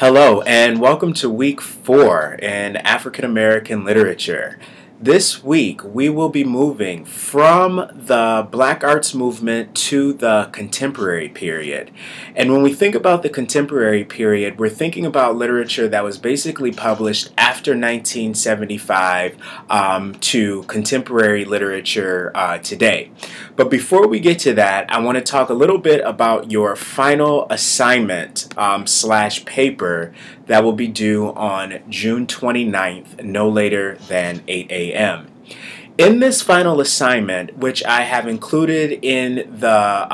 Hello, and welcome to week 4 in African American literature. This week, we will be moving from the Black Arts movement to the contemporary period. And when we think about the contemporary period, we're thinking about literature that was basically published after 1975 to contemporary literature today. But before we get to that, I want to talk a little bit about your final assignment slash paper that will be due on June 29th, no later than 8 a.m. In this final assignment, which I have included in the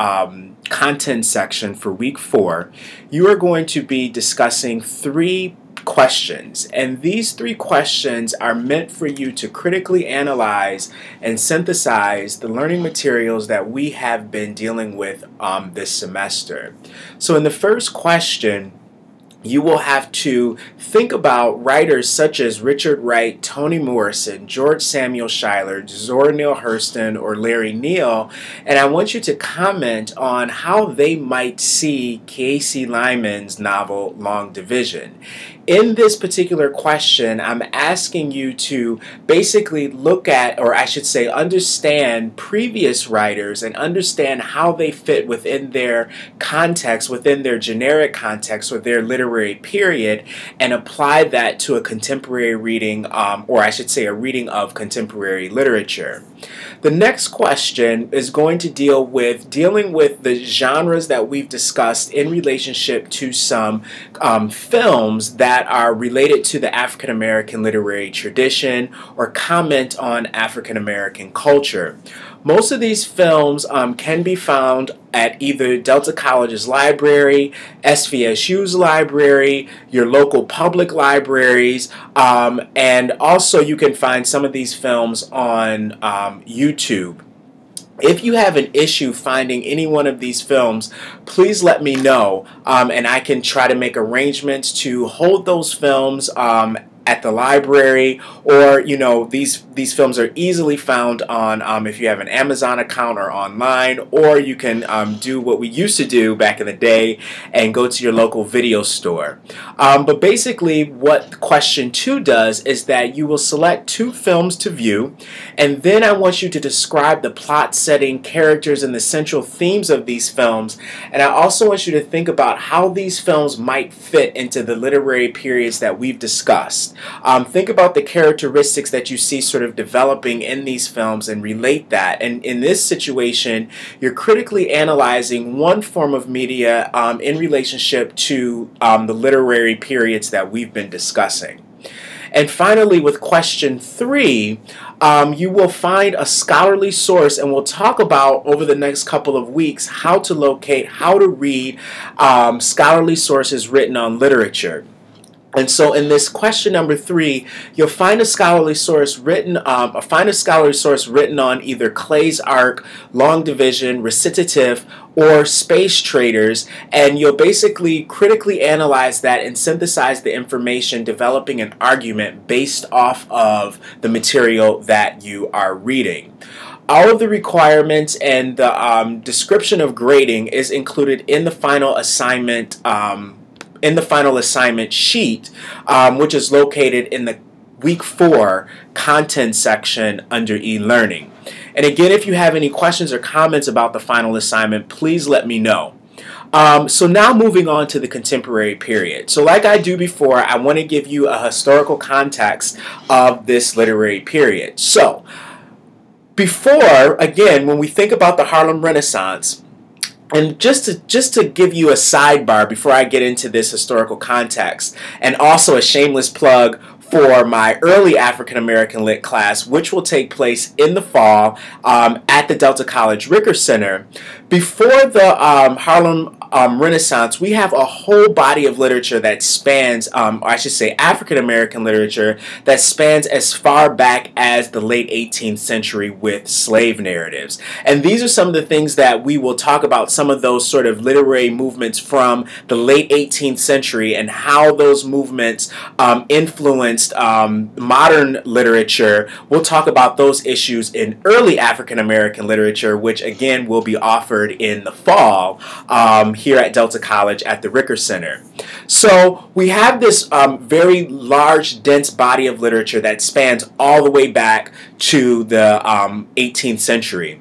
content section for week 4, you are going to be discussing 3 questions, and these 3 questions are meant for you to critically analyze and synthesize the learning materials that we have been dealing with this semester. So in the first question, you will have to think about writers such as Richard Wright, Toni Morrison, George Samuel Schuyler, Zora Neale Hurston, or Larry Neal, and I want you to comment on how they might see Kiese Lyman's novel Long Division. In this particular question, I'm asking you to basically look at, or I should say understand, previous writers and understand how they fit within their context, within their generic context, or their literary period, and apply that to a contemporary reading, or I should say a reading of contemporary literature. The next question is going to dealing with the genres that we've discussed in relationship to some films that are related to the African American literary tradition or comment on African American culture. Most of these films can be found at either Delta College's library, SVSU's library, your local public libraries, and also you can find some of these films on YouTube. If you have an issue finding any one of these films, please let me know, and I can try to make arrangements to hold those films at the library, or these films are easily found on if you have an Amazon account or online, or you can do what we used to do back in the day and go to your local video store. But basically what question 2 does is that you will select 2 films to view, and then I want you to describe the plot, setting, characters, and the central themes of these films, and I also want you to think about how these films might fit into the literary periods that we've discussed. Think about the characteristics that you see sort of developing in these films and relate that. And in this situation, you're critically analyzing one form of media in relationship to the literary periods that we've been discussing. And finally, with question 3, you will find a scholarly source, and we'll talk about over the next couple of weeks how to locate, how to read scholarly sources written on literature. And so in this question number 3, you'll find a scholarly source written on either Clay's Arc, Long Division, Recitative, or Space Traders, and you'll basically critically analyze that and synthesize the information, developing an argument based off of the material that you are reading. All of the requirements and the description of grading is included in the final assignment sheet, which is located in the week 4 content section under e-learning. And again, if you have any questions or comments about the final assignment, please let me know. So now moving on to the contemporary period. So like I do before, I want to give you a historical context of this literary period. So before, again, when we think about the Harlem Renaissance, and just to give you a sidebar before I get into this historical context, and also a shameless plug for my early African American Lit class, which will take place in the fall at the Delta College Ricker Center. Before the Harlem Renaissance, we have a whole body of literature that spans, or I should say African American literature, that spans as far back as the late 18th century with slave narratives. And these are some of the things that we will talk about, some of those sort of literary movements from the late 18th century and how those movements influenced modern literature. We'll talk about those issues in early African American literature, which again will be offered in the fall here at Delta College at the Ricker Center. So we have this very large, dense body of literature that spans all the way back to the 18th century.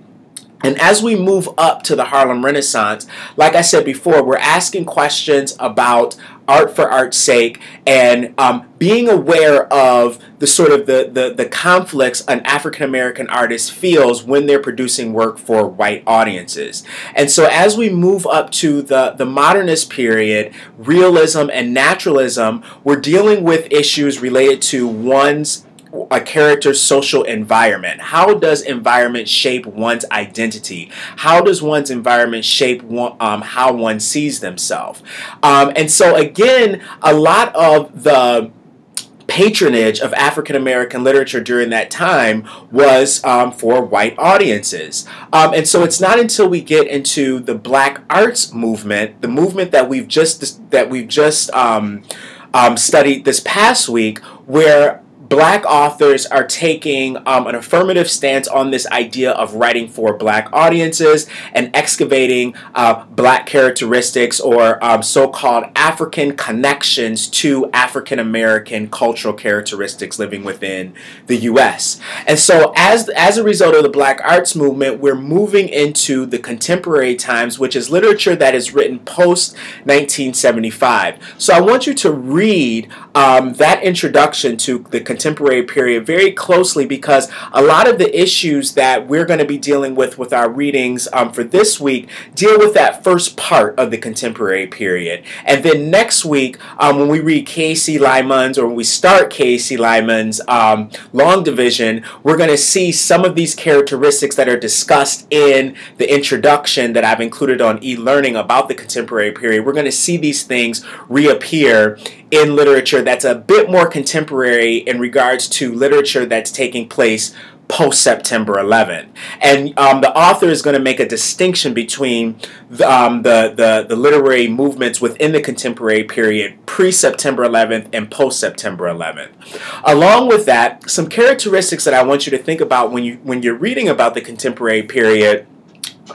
And as we move up to the Harlem Renaissance, like I said before, we're asking questions about art for art's sake and being aware of the sort of the conflicts an African American artist feels when they're producing work for white audiences. And so as we move up to the modernist period, realism and naturalism, we're dealing with issues related to a character's social environment. How does environment shape one's identity? How does one's environment shape how one sees themselves? And so again, a lot of the patronage of African American literature during that time was for white audiences. And so it's not until we get into the Black Arts movement, the movement that we've just studied this past week, where Black authors are taking an affirmative stance on this idea of writing for Black audiences and excavating Black characteristics or so-called African connections to African American cultural characteristics living within the U.S. And so as a result of the Black Arts movement, we're moving into the contemporary times, which is literature that is written post-1975. So I want you to read that introduction to the contemporary period very closely, because a lot of the issues that we're going to be dealing with our readings for this week deal with that first part of the contemporary period. And then next week, when we read K.C. Lyman's, or when we start K.C. Lyman's Long Division, we're going to see some of these characteristics that are discussed in the introduction that I've included on e-learning about the contemporary period. We're going to see these things reappear in literature that's a bit more contemporary in regards to literature that's taking place post-September 11th. And the author is going to make a distinction between the literary movements within the contemporary period, pre-September 11th and post-September 11th. Along with that, some characteristics that I want you to think about when you're reading about the contemporary period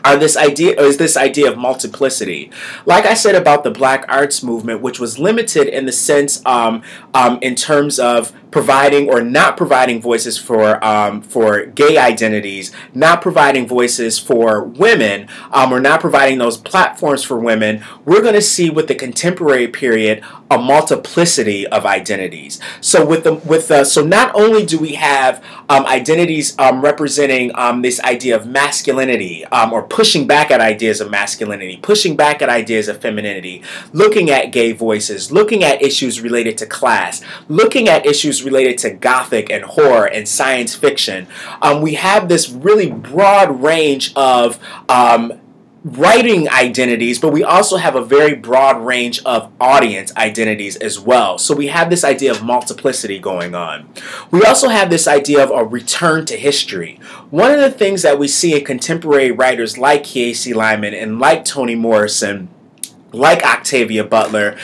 is this idea of multiplicity. Like I said about the Black Arts movement, which was limited in the sense in terms of providing or not providing voices for gay identities, not providing voices for women, or not providing those platforms for women, we're going to see with the contemporary period a multiplicity of identities. So so not only do we have identities representing this idea of masculinity, or pushing back at ideas of masculinity, pushing back at ideas of femininity, looking at gay voices, looking at issues related to class, looking at issues related to Gothic and horror and science fiction. We have this really broad range of writing identities, but we also have a very broad range of audience identities as well. So we have this idea of multiplicity going on. We also have this idea of a return to history. One of the things that we see in contemporary writers like K.C. Lyman and like Toni Morrison, like Octavia Butler,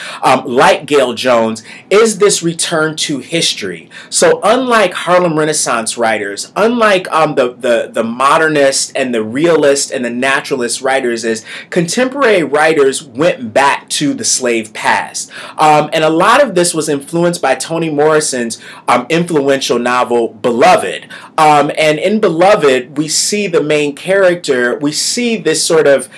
like Gayl Jones, is this return to history. So unlike Harlem Renaissance writers, unlike the modernist and the realist and the naturalist writers, is contemporary writers went back to the slave past. And a lot of this was influenced by Toni Morrison's influential novel Beloved. And in Beloved, we see the main character, we see this sort of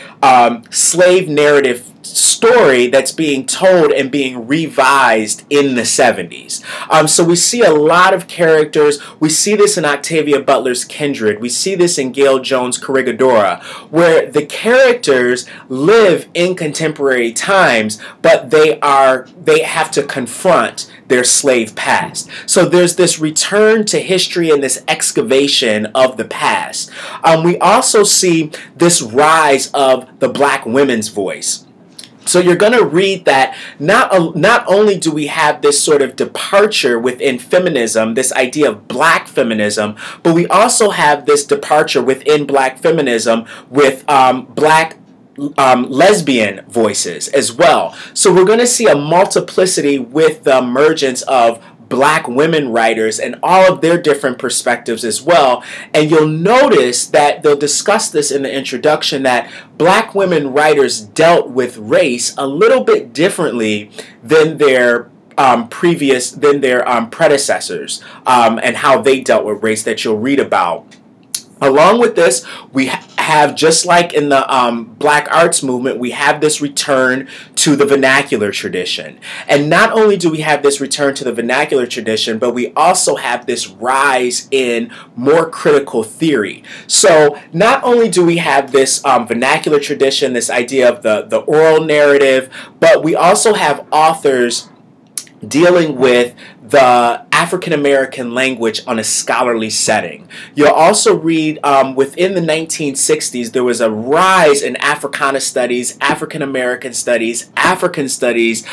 slave narrative story that's being told and being revised in the 70s. So we see a lot of characters. We see this in Octavia Butler's Kindred. We see this in Gayl Jones' Corregidora, where the characters live in contemporary times, but they have to confront their slave past. So there's this return to history and this excavation of the past. We also see this rise of the Black women's voice. So you're going to read that not only do we have this sort of departure within feminism, this idea of Black feminism, but we also have this departure within Black feminism with Black lesbian voices as well. So we're going to see a multiplicity with the emergence of black women writers and all of their different perspectives as well. And you'll notice that they'll discuss this in the introduction, that black women writers dealt with race a little bit differently than their predecessors, and how they dealt with race, that you'll read about. Along with this, we have, just like in the Black Arts Movement, we have this return to the vernacular tradition. And not only do we have this return to the vernacular tradition, but we also have this rise in more critical theory. So not only do we have this vernacular tradition, this idea of the oral narrative, but we also have authors dealing with the African American language on a scholarly setting. You'll also read within the 1960s, there was a rise in Africana studies, African American studies, African studies,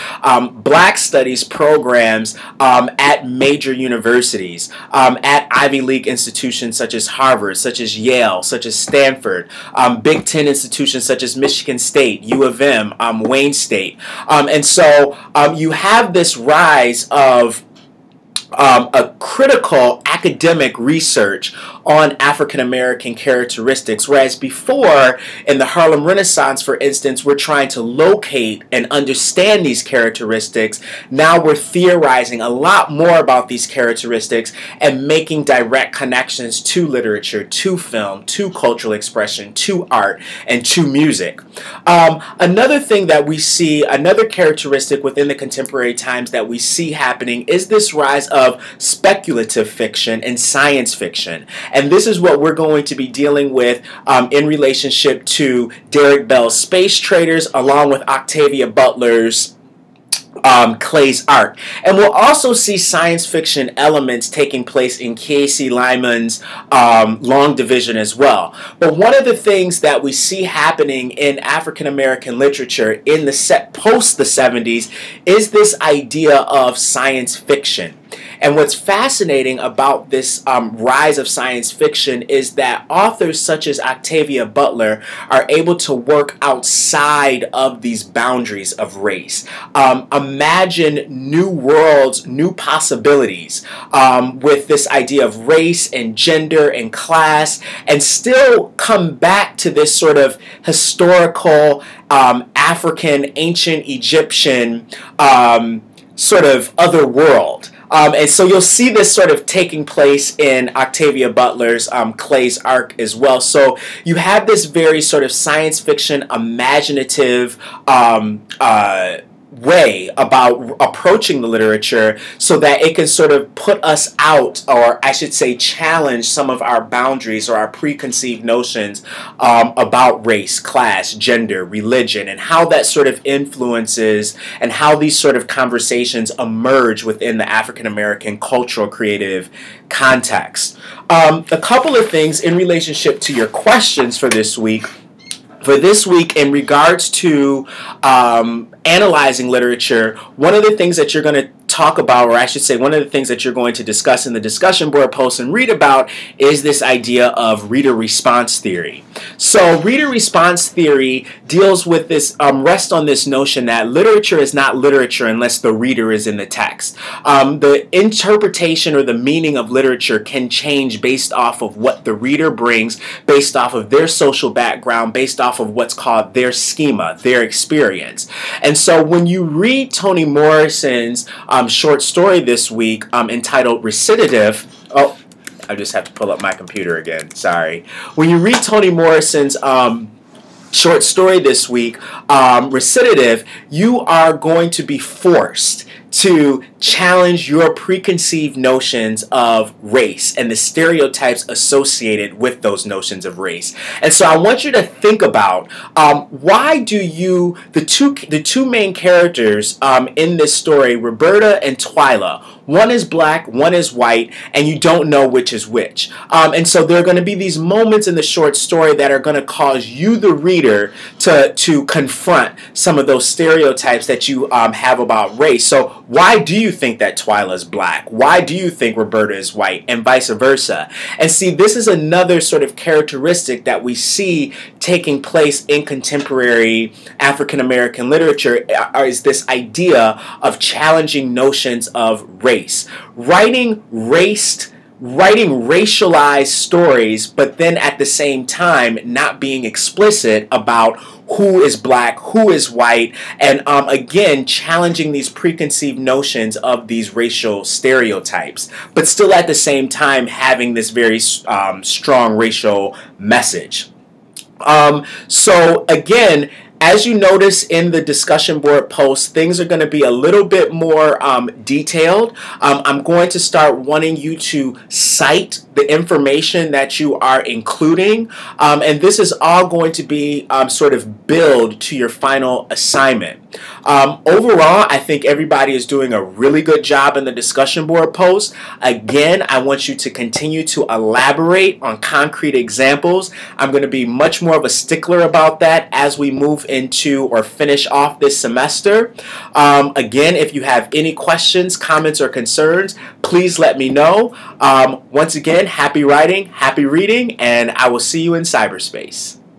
black studies programs at major universities, at Ivy League institutions such as Harvard, such as Yale, such as Stanford, Big Ten institutions such as Michigan State, U of M, Wayne State. And so you have this rise of a critical academic research on African American characteristics, whereas before, in the Harlem Renaissance, for instance, we're trying to locate and understand these characteristics. Now we're theorizing a lot more about these characteristics and making direct connections to literature, to film, to cultural expression, to art, and to music. Another thing that we see, another characteristic within the contemporary times that we see happening, is this rise of speculative fiction and science fiction. And this is what we're going to be dealing with in relationship to Derek Bell's Space Traders, along with Octavia Butler's Clay's Ark. And we'll also see science fiction elements taking place in K.C. Lyman's Long Division as well. But one of the things that we see happening in African American literature in the post the 70s is this idea of science fiction. And what's fascinating about this rise of science fiction is that authors such as Octavia Butler are able to work outside of these boundaries of race. Imagine new worlds, new possibilities with this idea of race and gender and class, and still come back to this sort of historical African, ancient Egyptian sort of other world. And so you'll see this sort of taking place in Octavia Butler's Clay's Ark as well. So you have this very sort of science fiction, imaginative way about approaching the literature, so that it can sort of put us out, or I should say challenge some of our boundaries or our preconceived notions about race, class, gender, religion, and how that sort of influences and how these sort of conversations emerge within the African American cultural creative context. A couple of things in relationship to your questions for this week. In regards to analyzing literature, one of the things that you're going to talk about, or I should say one of the things that you're going to discuss in the discussion board post and read about, is this idea of reader response theory. So reader response theory deals with this, rests on this notion that literature is not literature unless the reader is in the text. The interpretation or the meaning of literature can change based off of what the reader brings, based off of their social background, based off of what's called their schema, their experience. And so when you read Toni Morrison's short story this week entitled Recidive, oh, I just have to pull up my computer again, sorry. When you read Toni Morrison's short story this week, Recidive, you are going to be forced to challenge your preconceived notions of race and the stereotypes associated with those notions of race. And so I want you to think about why do you, the two main characters in this story, Roberta and Twyla, one is black, one is white, and you don't know which is which. And so there are going to be these moments in the short story that are going to cause you, the reader, to confront some of those stereotypes that you have about race. So Why do you think that Twyla's black? Why do you think Roberta is white? And vice versa. And see, this is another sort of characteristic that we see taking place in contemporary African American literature, is this idea of challenging notions of race. Writing racialized stories, but then at the same time not being explicit about who is black, who is white, and again challenging these preconceived notions of these racial stereotypes, but still at the same time having this very strong racial message. So again, as you notice in the discussion board post, things are going to be a little bit more detailed. I'm going to start wanting you to cite the information that you are including, and this is all going to be sort of build to your final assignment. Overall, I think everybody is doing a really good job in the discussion board post. Again, I want you to continue to elaborate on concrete examples. I'm going to be much more of a stickler about that as we move into or finish off this semester. Again, if you have any questions, comments, or concerns, please let me know. Once again, happy writing, happy reading, and I will see you in cyberspace.